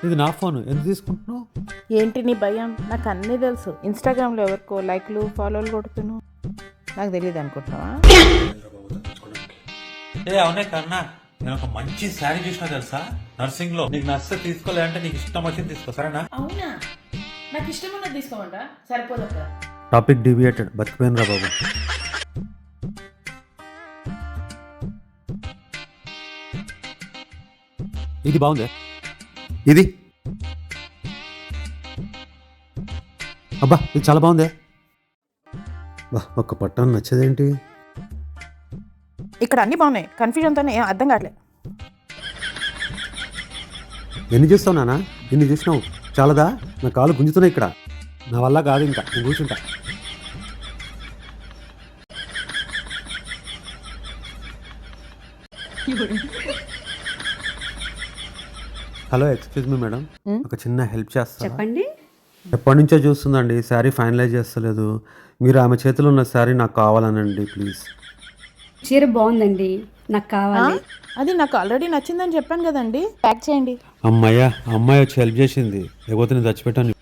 ఇది నా ఫోన్ ఎందుకు తీసుకుంటున్నావు? ఏంటి నీ భయం? నాకు అన్నీ తెలుసు. ఇన్స్టాగ్రామ్లో ఎవరికో లైక్లు ఫాలోలు కొడుతున్నావు, నాకు తెలియదు అనుకుంటున్నావా? అవునే కన్నా, నేను ఒక మంచి శారీ చూసినా తెలుసా నర్సింగ్ లో. నీకు నచ్చితే తీసుకోలే అంటే నీకు ఇష్టం వచ్చింది తీసుకో, సరేనా? అవునా, నాకు ఇష్టం ఉన్నది తీసుకోమంటా, సరిపోదు. టాపిక్ డివియేటెడ్, బతికిపోయినరా బాబు. ఇది బాగుంది, ఇది అబ్బా ఇది చాలా బాగుంది. ఒక్క పట్టాన్ని నచ్చదేంటి? ఇక్కడ అన్ని బాగున్నాయి, కన్ఫ్యూజన్తోనే ఏం అర్థం కావట్లేదు. ఎన్ని చూస్తావు నాన్న? ఎన్ని చూసినావు చాలదా? నా కాలు గుంజుతున్నాయి ఇక్కడ, నా వల్ల కాదు ఇంకా, నేను కూర్చుంటా. హలో, ఎక్స్క్యూజ్ మీ మేడం, ఒక చిన్న హెల్ప్ చేస్తారా? చెప్పండి. ఎప్పటి నుంచో చూస్తుందండి, శారీ ఫైనలైజ్ చేస్తలేదు. మీరు ఆమె చేతిలో ఉన్న శారీ నాకు కావాలనండి ప్లీజ్. చీర బాగుందండి, నాకు కావాలి. అది నాకు ఆల్రెడీ నచ్చిందని చెప్పాను కదండి, ప్యాక్ చేయండి. అమ్మాయి వచ్చి హెల్ప్ చేసింది, లేకపోతే నేను చచ్చిపెట్టాను.